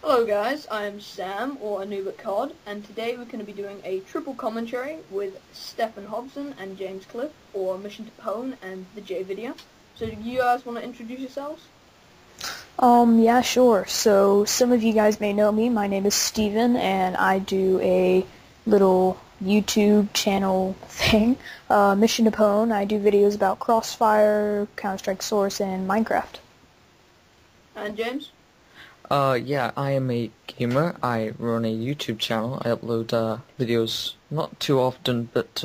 Hello guys, I am Sam, or Anub at COD, and today we're going to be doing a triple commentary with Stefan Hobson and James Cliff, or Missiontopwn and TheJvidia. So do you guys want to introduce yourselves? Yeah, sure. So some of you guys may know me. My name is Steven, and I do a little YouTube channel thing, Missiontowpwn. I do videos about Crossfire, Counter-Strike Source, and Minecraft. And James? Yeah, I am a gamer. I run a YouTube channel. I upload videos not too often, but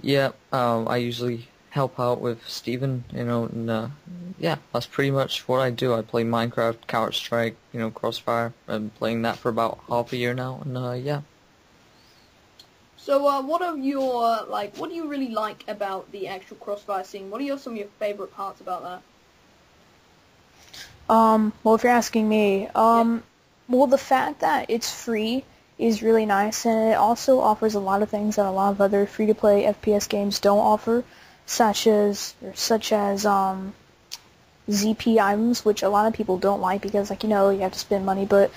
yeah, I usually help out with Steven, and yeah, that's pretty much what I do. I play Minecraft, Counter-Strike, Crossfire. I'm playing that for about half a year now, and yeah. So what are your, what do you really like about the actual Crossfire scene? What are some of your favorite parts about that? Well, if you're asking me, Yeah. well, the fact that it's free is really nice, and it also offers a lot of things that a lot of other free-to-play FPS games don't offer, such as ZP items, which a lot of people don't like because, you have to spend money, but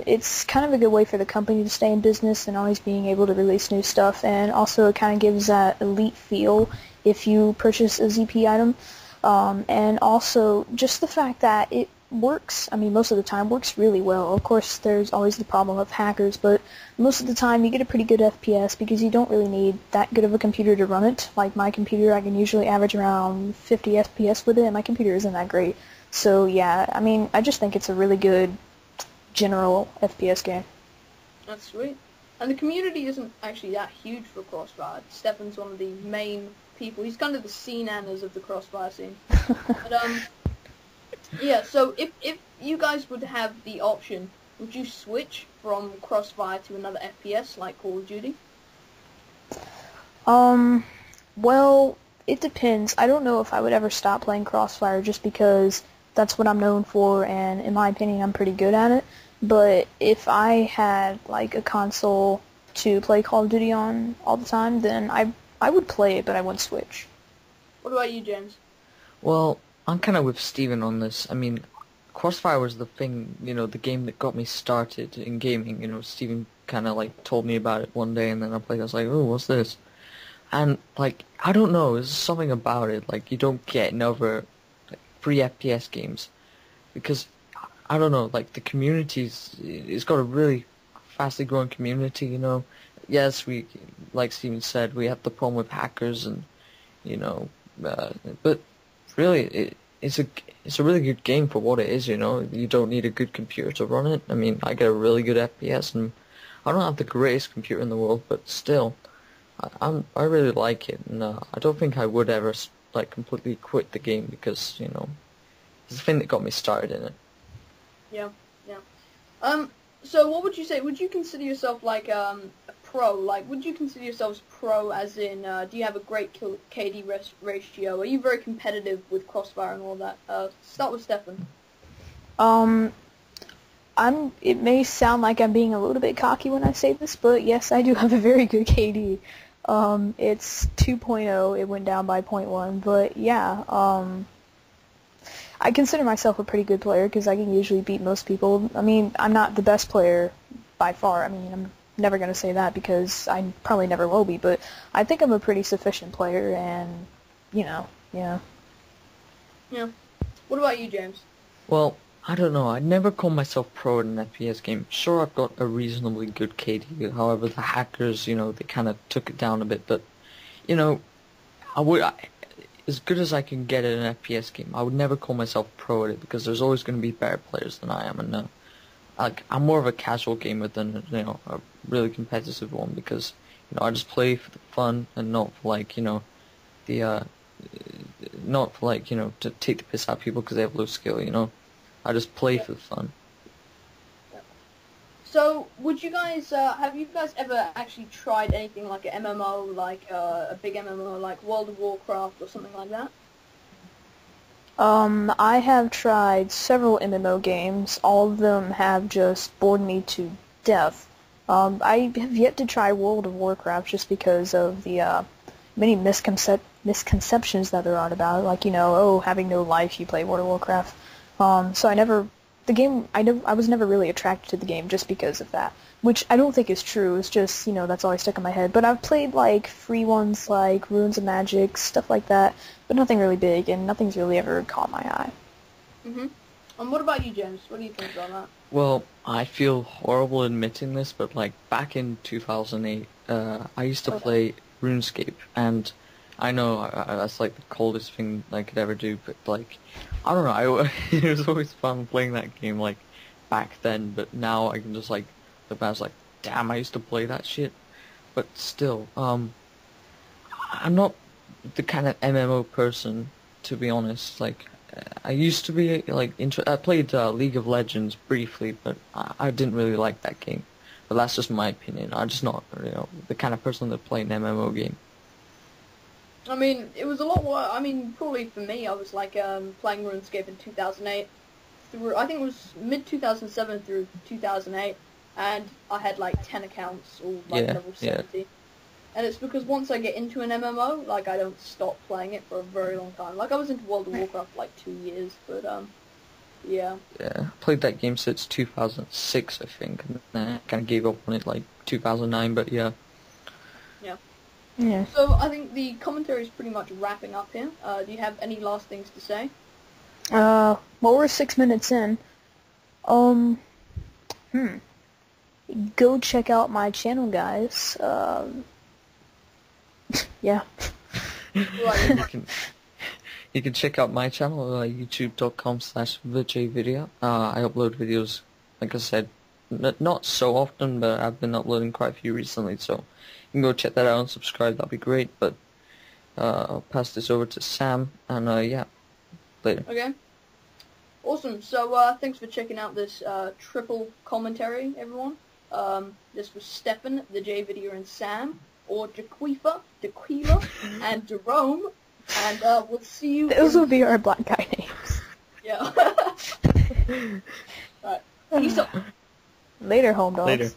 it's kind of a good way for the company to stay in business and always being able to release new stuff, and also it kind of gives that elite feel if you purchase a ZP item. And also just the fact that it works, most of the time works really well. Of course, there's always the problem of hackers, but most of the time you get a pretty good FPS because you don't really need that good of a computer to run it. Like my computer, I can usually average around 50 FPS with it, and my computer isn't that great. So yeah, I just think it's a really good general FPS game. That's sweet. And the community isn't actually that huge for Crossfire. Stefan's one of the main people. He's kind of the scene anners of the Crossfire scene. But yeah. So if you guys would have the option, would you switch from Crossfire to another FPS like Call of Duty? Well, it depends. I don't know if I would ever stop playing Crossfire just because that's what I'm known for, and in my opinion, I'm pretty good at it. But if I had, a console to play Call of Duty on all the time, then I would play it, but I wouldn't switch. What about you, James? Well, I'm kind of with Steven on this. I mean, Crossfire was the thing, the game that got me started in gaming. Steven kind of told me about it one day, and then I played. I was like, oh, what's this? And I don't know, there's something about it. You don't get in other free FPS games because I don't know. The community's it's got a really fastly growing community. Yes, we, like Steven said, we have the problem with hackers and but really it's a really good game for what it is. You don't need a good computer to run it. I mean, I get a really good FPS, and I don't have the greatest computer in the world, but still, I really like it, and I don't think I would ever completely quit the game because it's the thing that got me started in it. Yeah, yeah. So what would you say? Would you consider yourself a pro? Would you consider yourselves pro as in, do you have a great KD ratio? Are you very competitive with Crossfire and all that? Start with Stefan. It may sound like I'm being a little bit cocky when I say this, but yes, I do have a very good KD. It's 2.0, it went down by 0.1, but yeah, I consider myself a pretty good player because I can usually beat most people. I'm not the best player by far. I'm never going to say that because I probably never will be, but I think I'm a pretty sufficient player, and, yeah. Yeah. What about you, James? Well, I don't know. I'd never call myself pro in an FPS game. Sure, I've got a reasonably good KD. However, the hackers, they kind of took it down a bit. But, as good as I can get at an FPS game, I would never call myself pro at it because there's always going to be better players than I am. And I'm more of a casual gamer than a really competitive one because I just play for the fun and not for the not for to take the piss out of people because they have low skill. I just play for the fun. So, would you guys, have you guys ever actually tried anything like an MMO, a big MMO, like World of Warcraft or something like that? I have tried several MMO games. All of them have just bored me to death. I have yet to try World of Warcraft just because of the many misconceptions that there are about it. Oh, having no life, you play World of Warcraft. So I never the game, I was never really attracted to the game just because of that, which I don't think is true. It's just, that's always stuck in my head. But I've played, like, free ones like Ruins of Magic, stuff like that, but nothing really big, and nothing's really ever caught my eye. Mhm. And what about you, James? What do you think about that? Well, I feel horrible admitting this, but like back in 2008, I used to play RuneScape, and I know that's like the coldest thing I could ever do, but like, I don't know, it was always fun playing that game like back then, but now I can just like look back, I was like, damn, I used to play that shit. But still, I'm not the kind of MMO person, to be honest. Like, I used to be like I played League of Legends briefly, but I didn't really like that game. But that's just my opinion. I'm just not, the kind of person that play an MMO game. I mean, it was a lot more. I mean, probably for me, I was like playing RuneScape in 2008 through. I think it was mid 2007 through 2008, and I had like 10 accounts, all like level 70. Yeah. And it's because once I get into an MMO, like, I don't stop playing it for a very long time. Like, I was into World of Warcraft for like 2 years, but yeah. Yeah, played that game since 2006, I think, and then I kind of gave up on it like 2009, but yeah. Yeah. Yeah. So I think the commentary is pretty much wrapping up here. Do you have any last things to say? Well, we're 6 minutes in. Go check out my channel, guys. Yeah. You can check out my channel, youtube.com/TheJvidia. I upload videos, like I said, not so often, but I've been uploading quite a few recently, so you can go check that out and subscribe, that'd be great. But I'll pass this over to Sam, and yeah, later. Okay. Awesome. So thanks for checking out this triple commentary, everyone. This was Stefan, TheJvidia, and Sam, or Jaquifa, and Jerome, and we'll see you. Those will be our black guy names. Yeah. Alright. Peace out. Later, home dogs. Later.